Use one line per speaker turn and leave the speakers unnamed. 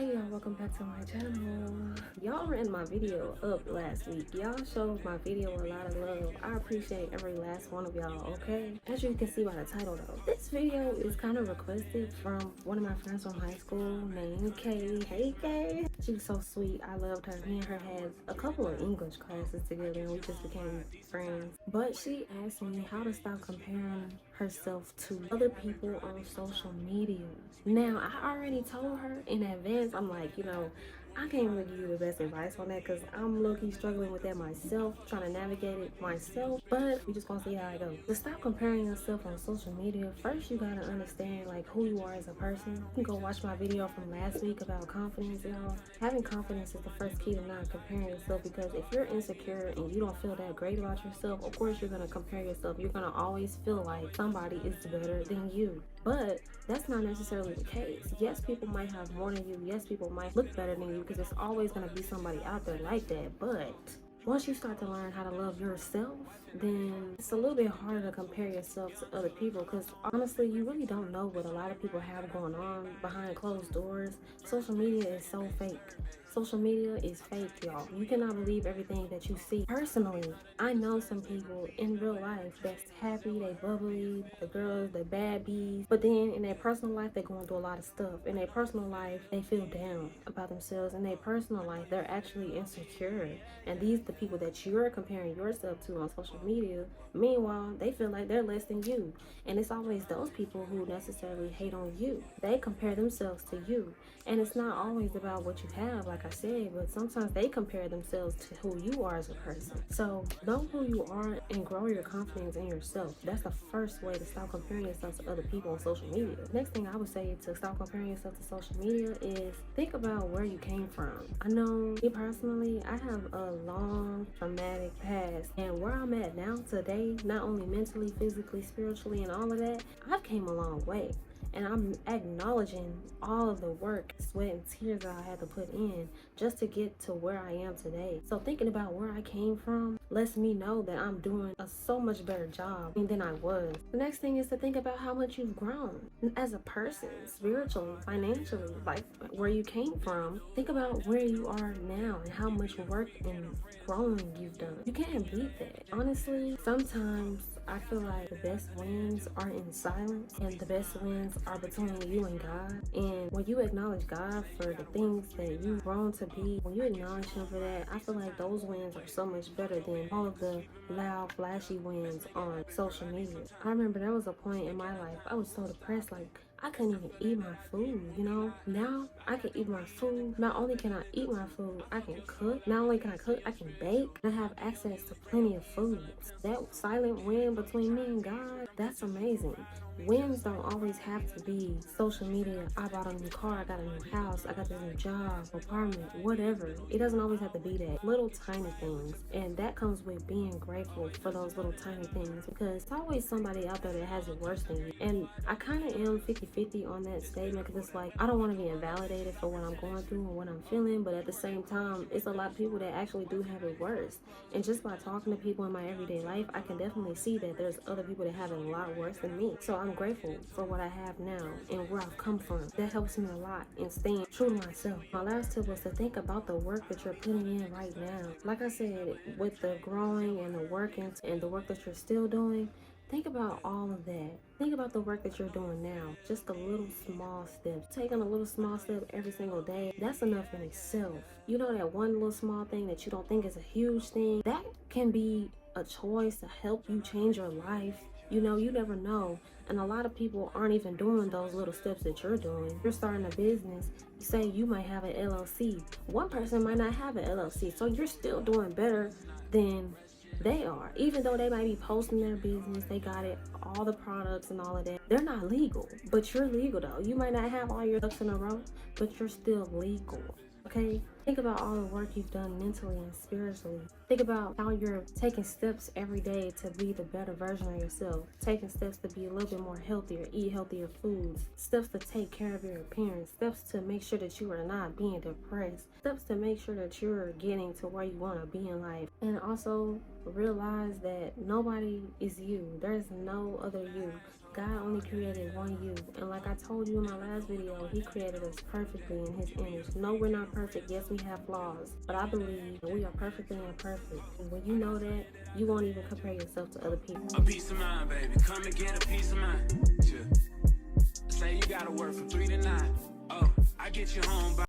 Hey y'all, welcome back to my channel. Y'all ran my video up last week. Y'all showed my video a lot of love. I appreciate every last one of y'all, okay? As you can see by the title though, this video is kind of requested from one of my friends from high school named Kay. Hey Kay! She was so sweet. I loved her. Me and her had a couple of English classes together and we just became friends. But she asked me how to stop comparing herself to other people on social media. Now, I already told her in advance, I'm like, I can't really give you the best advice on that because I'm low-key struggling with that myself, trying to navigate it myself, but we just gonna see how it goes. To stop comparing yourself on social media, first you gotta understand like who you are as a person. You can go watch my video from last week about confidence, y'all. Having confidence is the first key to not comparing yourself, because if you're insecure and you don't feel that great about yourself, of course you're gonna compare yourself. You're gonna always feel like somebody is better than you. But that's not necessarily the case. Yes, people might have more than you. Yes, people might look better than you, because there's always going to be somebody out there like that. But once you start to learn how to love yourself, then it's a little bit harder to compare yourself to other people, because honestly, you really don't know what a lot of people have going on behind closed doors. Social media is so fake. Social media is fake, y'all. You cannot believe everything that you see. Personally, I know some people in real life that's happy, they bubbly, the girls, the bad bees, but then in their personal life, they're going through a lot of stuff. In their personal life, they feel down about themselves. In their personal life, they're actually insecure. And these the people that you're comparing yourself to on social media. Meanwhile, they feel like they're less than you. And it's always those people who necessarily hate on you. They compare themselves to you. And it's not always about what you have, like I said, but sometimes they compare themselves to who you are as a person. So know who you are and grow your confidence in yourself. That's the first way to stop comparing yourself to other people on social media. Next thing I would say to stop comparing yourself to social media is think about where you came from. I know me personally, I have a long traumatic past, and where I'm at now today, not only mentally, physically, spiritually, and all of that, I've came a long way. And I'm acknowledging all of the work, sweat, and tears that I had to put in just to get to where I am today. So thinking about where I came from lets me know that I'm doing a so much better job than I was. The next thing is to think about how much you've grown as a person, spiritually, financially, like where you came from. Think about where you are now and how much work and growing you've done. You can't beat that. Honestly, sometimes I feel like the best wins are in silence, and the best wins are between you and God. And when you acknowledge God for the things that you've grown to be, when you acknowledge Him for that, I feel like those wins are so much better than all of the loud, flashy wins on social media. I remember there was a point in my life I was so depressed, like I couldn't even eat my food. Now I can eat my food. Not only can I eat my food, I can cook. Not only can I cook, I can bake. I have access to plenty of food. That silent win between me and God, that's amazing. Wins don't always have to be social media. I bought a new car, I got a new house, I got this new job, apartment, whatever. It doesn't always have to be that. Little tiny things. And that comes with being grateful for those little tiny things, because it's always somebody out there that has it worse than you. And I kind of am 50-50 on that statement, because it's like I don't want to be invalidated for what I'm going through and what I'm feeling, but at the same time, it's a lot of people that actually do have it worse. And just by talking to people in my everyday life, I can definitely see that there's other people that have it a lot worse than me. So I'm grateful for what I have now and where I've come from. That helps me a lot in staying true to myself. My last tip was to think about the work that you're putting in right now. Like I said, with the growing and the work and the work that you're still doing, think about all of that. Think about the work that you're doing now. Just a little small step. Taking a little small step every single day, that's enough in itself. You know, that one little small thing that you don't think is a huge thing, that can be a choice to help you change your life. You never know. And a lot of people aren't even doing those little steps that you're doing. You're starting a business. You say you might have an LLC. One person might not have an LLC. So you're still doing better than they are. Even though they might be posting their business, they got it, all the products and all of that. They're not legal, but you're legal though. You might not have all your ducks in a row, but you're still legal. Okay? Think about all the work you've done mentally and spiritually. Think about how you're taking steps every day to be the better version of yourself. Taking steps to be a little bit more healthier, eat healthier foods. Steps to take care of your appearance. Steps to make sure that you are not being depressed. Steps to make sure that you're getting to where you want to be in life. And also realize that nobody is you. There's no other you. God only created one you, and like I told you in my last video, he created us perfectly in his image. No, we're not perfect. Yes, we have flaws, but I believe that we are perfectly imperfect. And when you know that, you won't even compare yourself to other people.
A peace of mind, baby. Come and get a peace of mind. Yeah. Say you gotta work from 3 to 9. Oh, I get you home by